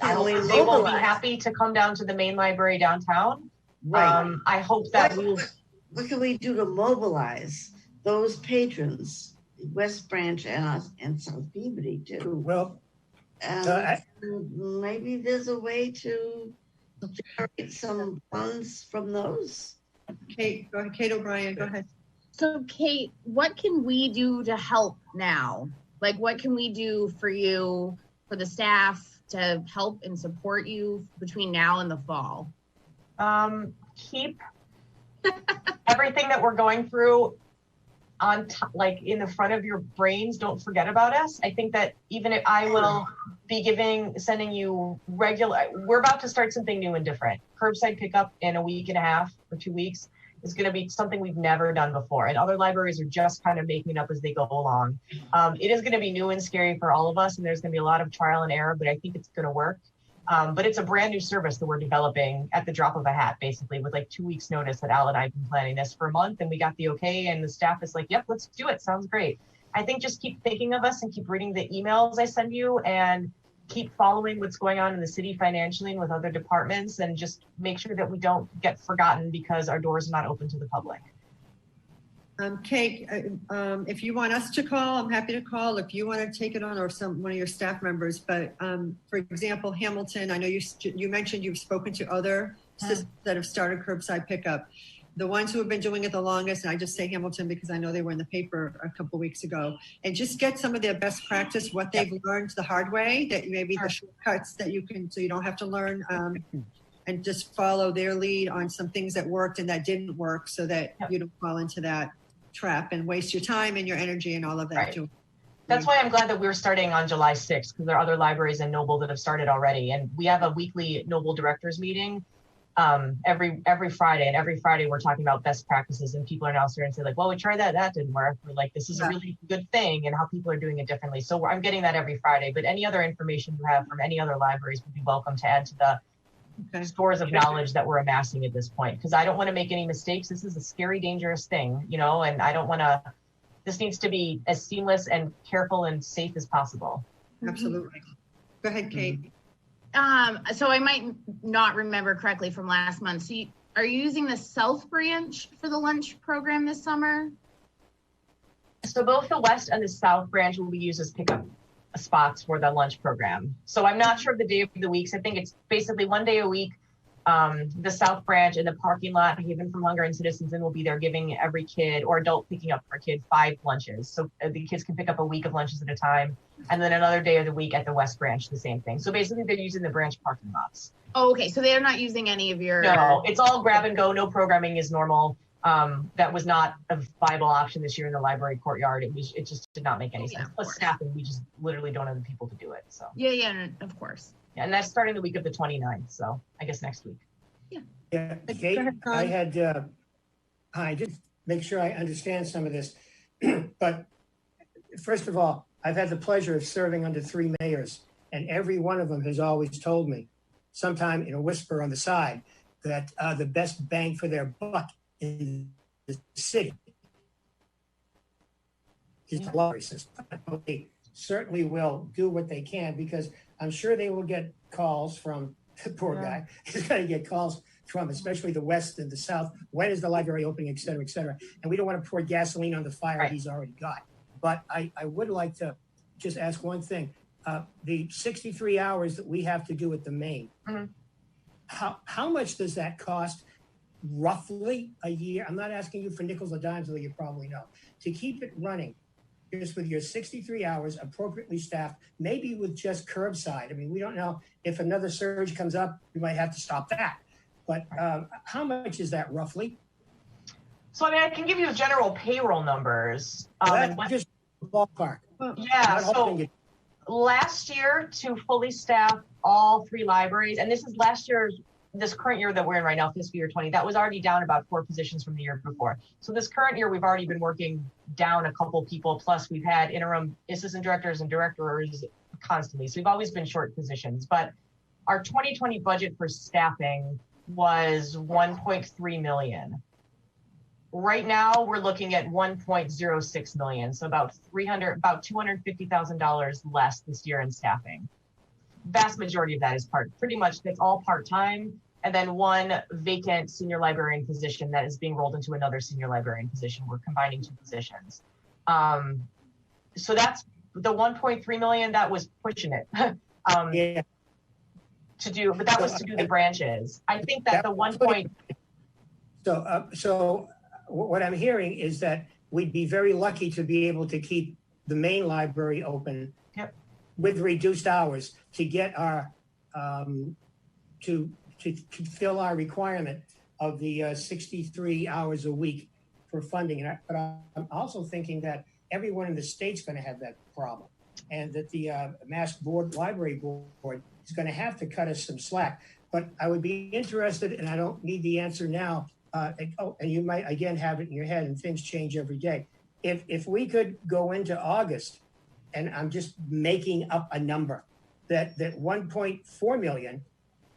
I hope they will be happy to come down to the main library downtown. Right. I hope that what can we do to mobilize those patrons, West Branch and South Peabody too? Well, maybe there's a way to generate some funds from those. Kate O'Brien, go ahead. So Kate, what can we do to help now? Like, what can we do for you, for the staff, to help and support you between now and the fall? Keep everything that we're going through like in the front of your brains. Don't forget about us. I think that even if I will be sending you we're about to start something new and different. Curbside pickup in a week and a half or 2 weeks is going to be something we've never done before. And other libraries are just kind of making it up as they go along. It is going to be new and scary for all of us. And there's going to be a lot of trial and error, but I think it's going to work. But it's a brand new service that we're developing at the drop of a hat, basically, with like 2 weeks notice that Al and I have been planning this for a month, and we got the okay, and the staff is like, yep, let's do it. Sounds great. I think just keep thinking of us and keep reading the emails I send you and keep following what's going on in the city financially and with other departments, and just make sure that we don't get forgotten because our doors are not open to the public. Kate, if you want us to call, I'm happy to call. If you want to take it on, or one of your staff members. But for example, Hamilton, I know you mentioned you've spoken to other systems that have started curbside pickup. The ones who have been doing it the longest, and I just say Hamilton because I know they were in the paper a couple of weeks ago, and just get some of their best practice, what they've learned the hard way, that maybe the shortcuts that you can, so you don't have to learn, and just follow their lead on some things that worked and that didn't work, so that you don't fall into that trap and waste your time and your energy and all of that. Right. Too. That's why I'm glad that we're starting on July 6th, because there are other libraries in Noble that have started already. And we have a weekly Noble directors meeting every Friday. And every Friday we're talking about best practices, and people are now starting to say like, well, we tried that didn't work. We're like, this is a really good thing, and how people are doing it differently. So I'm getting that every Friday, but any other information you have from any other libraries would be welcome to add to the stores of knowledge that we're amassing at this point, because I don't want to make any mistakes. This is a scary, dangerous thing, and I don't want to, this needs to be as seamless and careful and safe as possible. Absolutely. Go ahead, Kate. So I might not remember correctly from last month. So are you using the South Branch for the lunch program this summer? So both the West and the South Branch will be used as pickup spots for the lunch program. So I'm not sure of the day of the weeks. I think it's basically one day a week. The South Branch in the parking lot, Haven from Hunger and Citizens Inn will be there giving every kid or adult picking up for a kid 5 lunches. So the kids can pick up a week of lunches at a time. And then another day of the week at the West Branch, the same thing. So basically they're using the branch parking lots. Oh, okay. So they're not using any of your. No, it's all grab and go. No programming is normal. That was not a viable option this year in the library courtyard. It just did not make any sense. Plus staffing, we just literally don't have the people to do it. So Yeah, of course. yeah, and that's starting the week of the 29th. So I guess next week. Yeah, Kate, I had, I just make sure I understand some of this. But first of all, I've had the pleasure of serving under 3 mayors, and every one of them has always told me, sometime in a whisper on the side, that the best bang for their buck in the city is the library system. They certainly will do what they can, because I'm sure they will get calls from the poor guy. He's going to get calls from especially the West and the South. When is the library opening, et cetera, et cetera. And we don't want to pour gasoline on the fire he's already got. But I would like to just ask one thing. The 63 hours that we have to do at the main, how much does that cost roughly a year? I'm not asking you for nickels or dimes, though you probably know. To keep it running, just with your 63 hours appropriately staffed, maybe with just curbside. I mean, we don't know if another surge comes up, we might have to stop that. But how much is that roughly? So I mean, I can give you general payroll numbers. Just ballpark. Yeah. So last year, to fully staff all 3 libraries, and this is this current year that we're in right now, fiscal year 20, that was already down about 4 positions from the year before. So this current year, we've already been working down a couple people, plus we've had interim assistant directors and directors constantly. So we've always been short positions, but our 2020 budget for staffing was 1.3 million. Right now, we're looking at 1.06 million. So about $250,000 less this year in staffing. Vast majority of that is that's all part-time. And then 1 vacant senior librarian position that is being rolled into another senior librarian position. We're combining 2 positions. So that's the 1.3 million that was pushing it. But that was to do the branches. I think that the 1 point. So what I'm hearing is that we'd be very lucky to be able to keep the main library open with reduced hours to get our to fill our requirement of the 63 hours a week for funding. But I'm also thinking that everyone in the state's going to have that problem, and that the Mass Library Board is going to have to cut us some slack. But I would be interested, and I don't need the answer now, and you might again have it in your head, and things change every day. If we could go into August, and I'm just making up a number, that 1.4 million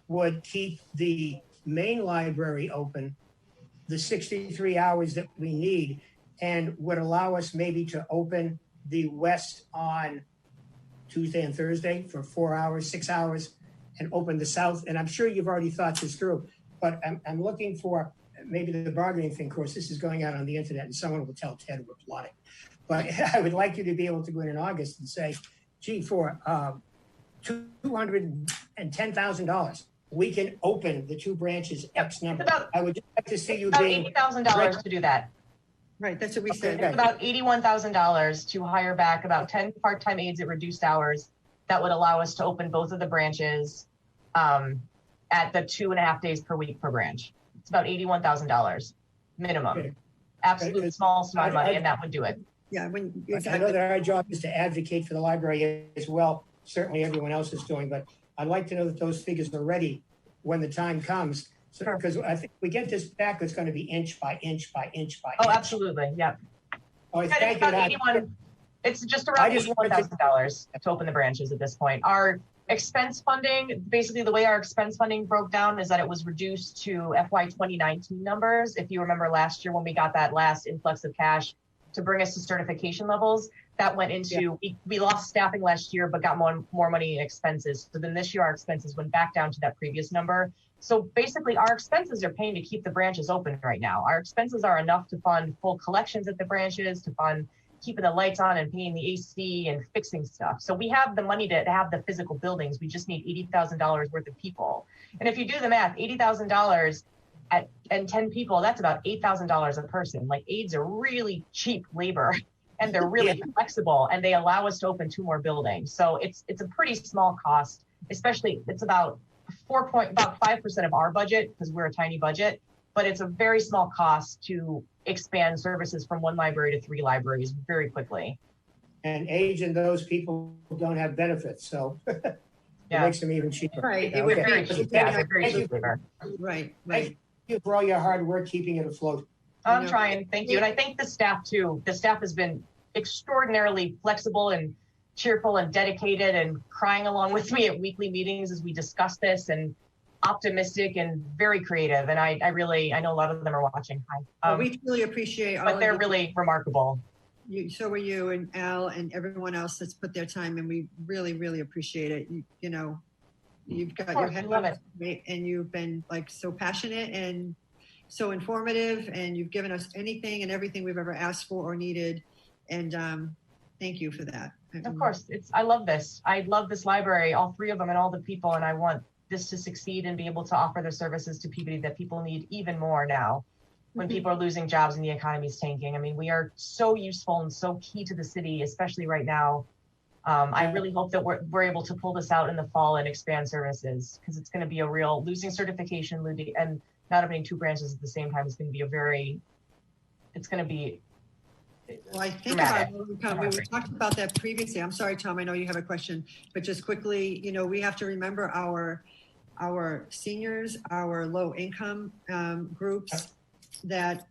would keep the main library open the 63 hours that we need, and would allow us maybe to open the West on Tuesday and Thursday for 4 hours, 6 hours, and open the South. And I'm sure you've already thought this through, but I'm looking for maybe the bargaining thing. Of course, this is going out on the internet, and someone will tell Ted we're plotting. But I would like you to be able to go in August and say, gee, for $210,000, we can open the 2 branches X number. I would just like to see you being $80,000 to do that. Right, that's what we said. It's about $81,000 to hire back about 10 part-time aides at reduced hours. That would allow us to open both of the branches at the 2.5 days per week per branch. It's about $81,000 minimum. Okay. Absolute small amount of money, and that would do it. Yeah, exactly. I know that our job is to advocate for the library as well. Certainly everyone else is doing, but I'd like to know that those figures are ready when the time comes. Because I think we get this back, it's going to be inch by inch by inch by inch. Oh, absolutely. Yeah. Oh, thank you. It's just around $81,000 to open the branches at this point. Our expense funding, basically the way our expense funding broke down is that it was reduced to FY 2019 numbers. If you remember last year when we got that last influx of cash to bring us to certification levels, that went into, we lost staffing last year, but got more money in expenses. So then this year our expenses went back down to that previous number. So basically our expenses are paying to keep the branches open right now. Our expenses are enough to fund full collections at the branches, to fund keeping the lights on and paying the AC and fixing stuff. So we have the money to have the physical buildings. We just need $80,000 worth of people. And if you do the math, $80,000 and 10 people, that's about $8,000 a person. Like aides are really cheap labor and they're really flexible, and they allow us to open 2 more buildings. So it's a pretty small cost, especially it's about 5% of our budget because we're a tiny budget, but it's a very small cost to expand services from 1 library to 3 libraries very quickly. And age and those people don't have benefits, so it makes them even cheaper. Right. It would be very cheap. Yeah, very cheap labor. Right. Thank you for all your hard work keeping it afloat. I'm trying. Thank you. And I thank the staff too. The staff has been extraordinarily flexible and cheerful and dedicated and crying along with me at weekly meetings as we discuss this, and optimistic and very creative. And I know a lot of them are watching. Hi. We really appreciate all but they're really remarkable. So are you and Al and everyone else that's put their time in. We really, really appreciate it. You know, you've got your head on it, and you've been like so passionate and so informative, and you've given us anything and everything we've ever asked for or needed. And thank you for that. Of course, I love this. I love this library, all 3 of them, and all the people, and I want this to succeed and be able to offer the services to Peabody that people need even more now when people are losing jobs and the economy is tanking. I mean, we are so useful and so key to the city, especially right now. I really hope that we're able to pull this out in the fall and expand services, because it's going to be a real losing certification and not opening 2 branches at the same time is going to be Well, I think about income. We talked about that previously. I'm sorry, Tom, I know you have a question, but just quickly, you know, we have to remember our seniors, our low income groups, that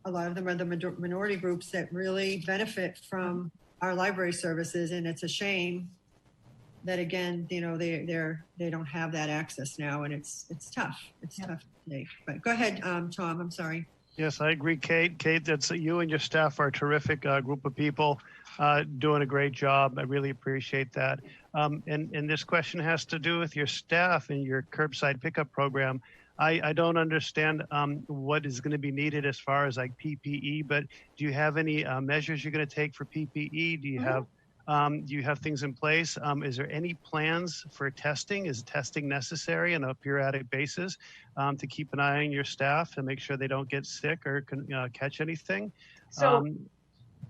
a lot of them are the minority groups that really benefit from our library services. And it's a shame that, again, you know, they don't have that access now, and it's tough. It's tough today. But go ahead, Tom, I'm sorry. Yes, I agree, Kate. Kate, that's you and your staff are a terrific group of people doing a great job. I really appreciate that. And this question has to do with your staff and your curbside pickup program. I don't understand what is going to be needed as far as like PPE, but do you have any measures you're going to take for PPE? Do you have things in place? Is there any plans for testing? Is testing necessary on a periodic basis to keep an eye on your staff to make sure they don't get sick or catch anything? So,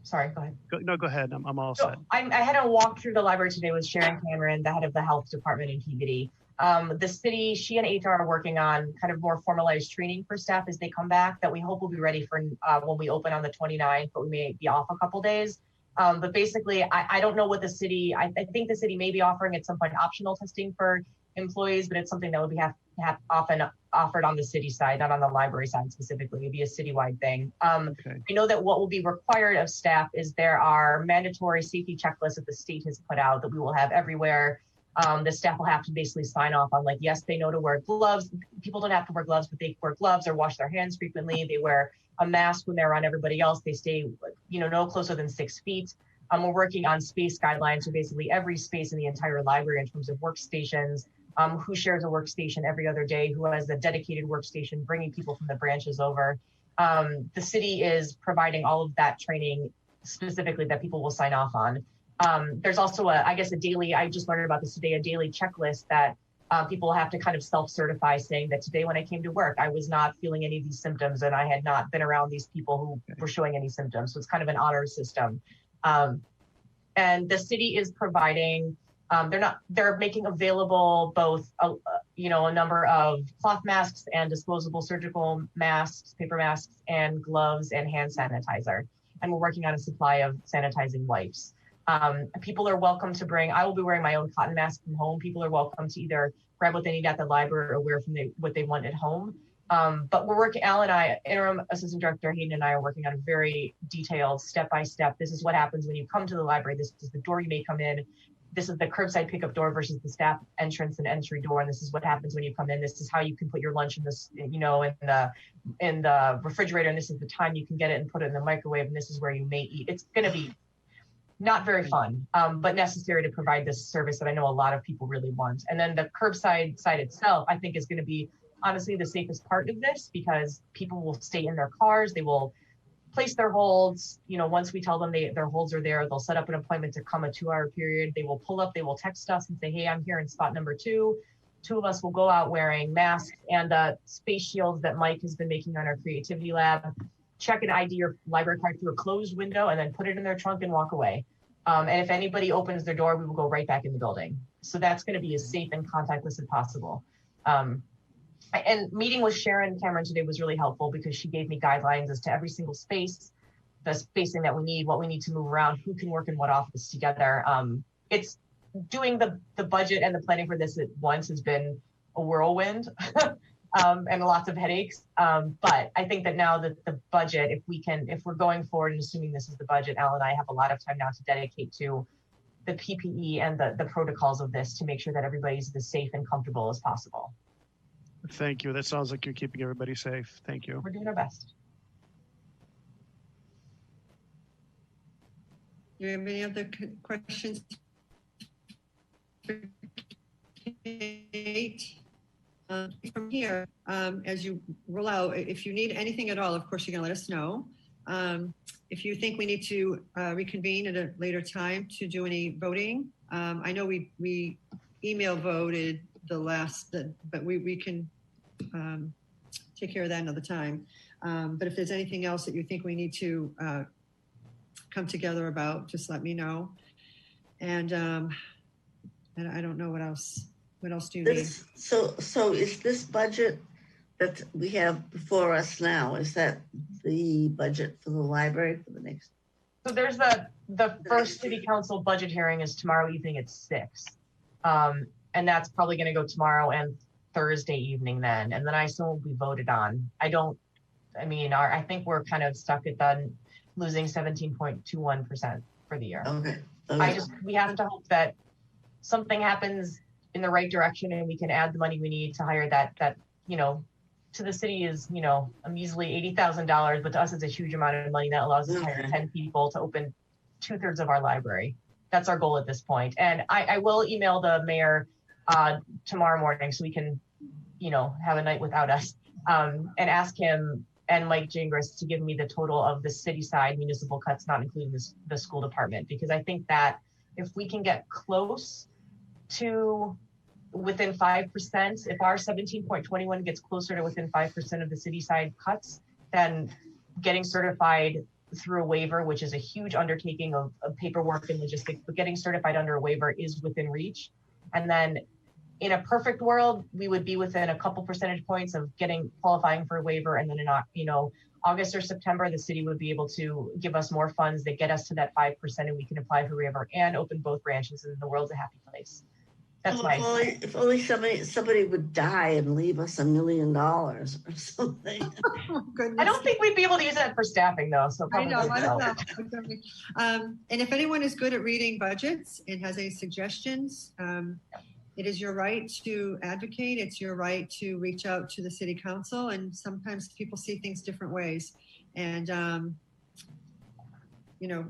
sorry, go ahead. Go ahead. I'm all set. I had a walk through the library today with Sharon Cameron, the head of the health department in Peabody. The city, she and HR are working on kind of more formalized training for staff as they come back that we hope will be ready for when we open on the 29th, but we may be off a couple days. But basically, I don't know what the city, I think the city may be offering at some point optional testing for employees, but it's something that would be often offered on the city side, not on the library side specifically. It'd be a citywide thing. Okay. I know that what will be required of staff is there are mandatory safety checklists that the state has put out that we will have everywhere. The staff will have to basically sign off on, like, yes, they know to wear gloves. People don't have to wear gloves, but they wear gloves or wash their hands frequently. They wear a mask when they're around everybody else. They stay, no closer than 6 feet. We're working on space guidelines, so basically every space in the entire library in terms of workstations, who shares a workstation every other day, who has a dedicated workstation, bringing people from the branches over. The city is providing all of that training specifically that people will sign off on. There's also I just learned about this today, a daily checklist that people have to kind of self-certify, saying that today when I came to work, I was not feeling any of these symptoms and I had not been around these people who were showing any symptoms. So it's kind of an honor system. And the city is providing, they're making available both, a number of cloth masks and disposable surgical masks, paper masks, and gloves and hand sanitizer. And we're working on a supply of sanitizing wipes. People are welcome to bring, I will be wearing my own cotton mask from home. People are welcome to either grab what they need at the library or wear what they want at home. But we're working, Al and I, Interim Assistant Director Hayden and I are working on a very detailed step-by-step. This is what happens when you come to the library. This is the door you may come in. This is the curbside pickup door versus the staff entrance and entry door. And this is what happens when you come in. This is how you can put your lunch in this, in the refrigerator. And this is the time you can get it and put it in the microwave. And this is where you may eat. It's going to be not very fun, but necessary to provide this service that I know a lot of people really want. And then the curbside side itself, I think, is going to be honestly the safest part of this, because people will stay in their cars. They will place their holds. Once we tell them their holds are there, they'll set up an appointment to come a 2-hour period. They will pull up, they will text us and say, hey, I'm here in spot number 2. two of us will go out wearing masks and the space shields that Mike has been making on our creativity lab, check an ID or library card through a closed window, and then put it in their trunk and walk away. And if anybody opens their door, we will go right back in the building. So that's going to be as safe and contactless as possible. And meeting with Sharon Cameron today was really helpful because she gave me guidelines as to every single space, the spacing that we need, what we need to move around, who can work in what office together. It's doing the budget and the planning for this at once has been a whirlwind and lots of headaches. But I think that now that the budget, if we're going forward and assuming this is the budget, Al and I have a lot of time now to dedicate to the PPE and the protocols of this to make sure that everybody's as safe and comfortable as possible. Thank you. That sounds like you're keeping everybody safe. Thank you. We're doing our best. Do you have any other questions for Kate? From here, as you roll out, if you need anything at all, of course, you're going to let us know. If you think we need to reconvene at a later time to do any voting, I know we email voted the last, but we can take care of that another time. But if there's anything else that you think we need to come together about, just let me know. And I don't know what else. What else do you need? So is this budget that we have before us now, is that the budget for the library for the next? So there's the first city council budget hearing is tomorrow evening at 6. And that's probably going to go tomorrow and Thursday evening then. And then I assume will be voted on. I think we're kind of stuck at the losing 17.21% for the year. Okay. We have to hope that something happens in the right direction and we can add the money we need to hire that to the city is, a measly $80,000, but to us it's a huge amount of money that allows us to hire 10 people to open 2/3 of our library. That's our goal at this point. And I will email the mayor tomorrow morning so we can, have a night without us and ask him and Mike Gingras to give me the total of the city side municipal cuts, not including the school department, because I think that if we can get close to within 5%, if our 17.21 gets closer to within 5% of the city side cuts, then getting certified through a waiver, which is a huge undertaking of paperwork and logistics, but getting certified under a waiver is within reach. And then in a perfect world, we would be within a couple percentage points of qualifying for a waiver. And then in August or September, the city would be able to give us more funds that get us to that 5% and we can apply for waiver and open both branches and the world's a happy place. That's nice. If only somebody would die and leave us $1 million or something. Oh, goodness. I don't think we'd be able to use that for staffing though. So I don't know. And if anyone is good at reading budgets and has any suggestions, it is your right to advocate. It's your right to reach out to the city council. And sometimes people see things different ways. And,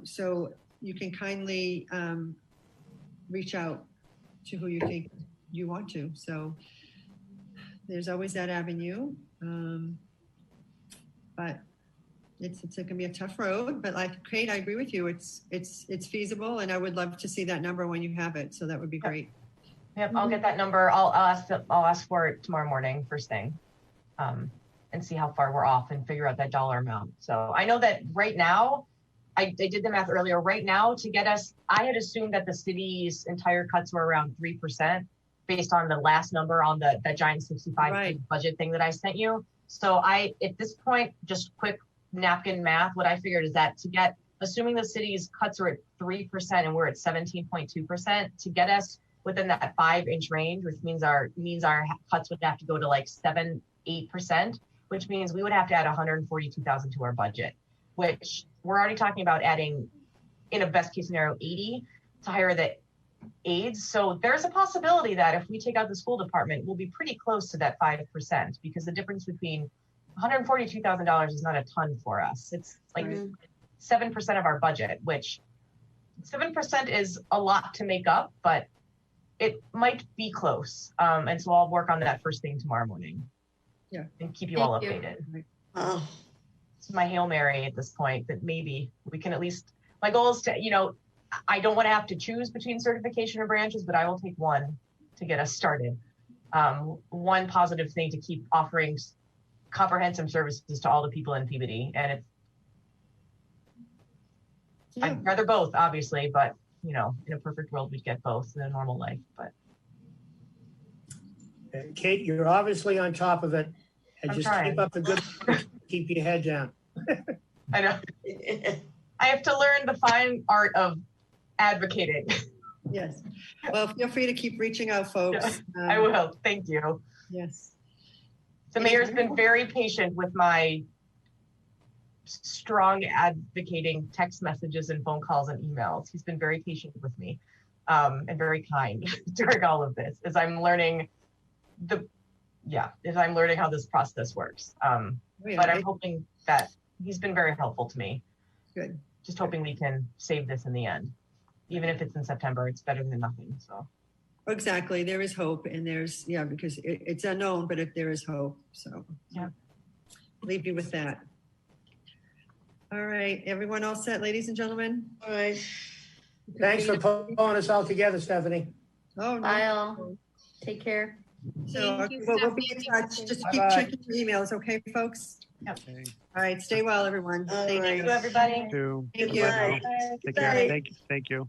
so you can kindly reach out to who you think you want to. So there's always that avenue. But it's going to be a tough road. But like Kate, I agree with you. It's feasible. And I would love to see that number when you have it. So that would be great. Yep, I'll get that number. I'll ask for it tomorrow morning, first thing, and see how far we're off and figure out that dollar amount. So I know that right now, I did the math earlier. Right now, to get us, I had assumed that the city's entire cuts were around 3% based on the last number on that giant 65 budget thing that I sent you. So at this point, just quick napkin math, what I figured is that assuming the city's cuts are at 3% and we're at 17.2%, to get us within that 5-inch range, which means our cuts would have to go to like 7-8%, which means we would have to add $142,000 to our budget, which we're already talking about adding, in a best case scenario, 80 to hire the aides. So there's a possibility that if we take out the school department, we'll be pretty close to that 5%, because the difference between $142,000 is not a ton for us. It's like 7% of our budget, which 7% is a lot to make up, but it might be close. And so I'll work on that first thing tomorrow morning. Yeah. And keep you all updated. Oh. It's my Hail Mary at this point that maybe we can at least, my goal is to, I don't want to have to choose between certification or branches, but I will take one to get us started. one positive thing to keep offering comprehensive services to all the people in Peabody. And it's, I'd rather both, obviously, but you know, in a perfect world, we'd get both in a normal life. But Kate, you're obviously on top of it, and I'm just trying. keep up the good, keep your head down. I know. I have to learn the fine art of advocating. Yes. Well, feel free to keep reaching out, folks. I will. Thank you. Yes. The mayor's been very patient with my strong advocating text messages and phone calls and emails. He's been very patient with me and very kind during all of this as I'm learning as I'm learning how this process works. But I'm hoping that he's been very helpful to me. Good. Just hoping we can save this in the end. Even if it's in September, it's better than nothing. So exactly. There is hope, and there's, because it's unknown, but if there is hope. So yeah, leave you with that. All right. Everyone all set, ladies and gentlemen? All right. Thanks for pulling us all together, Stephanie. Oh, no. Bye all. Take care. So Thank you, we'll be in Stephanie. touch. Just Bye-bye. keep checking your emails, okay, folks? Yep. Okay. All right. Stay well, everyone. All Stay right. Thank you, everybody. Two. Thank you. Bye. Take Bye. care. Thank you.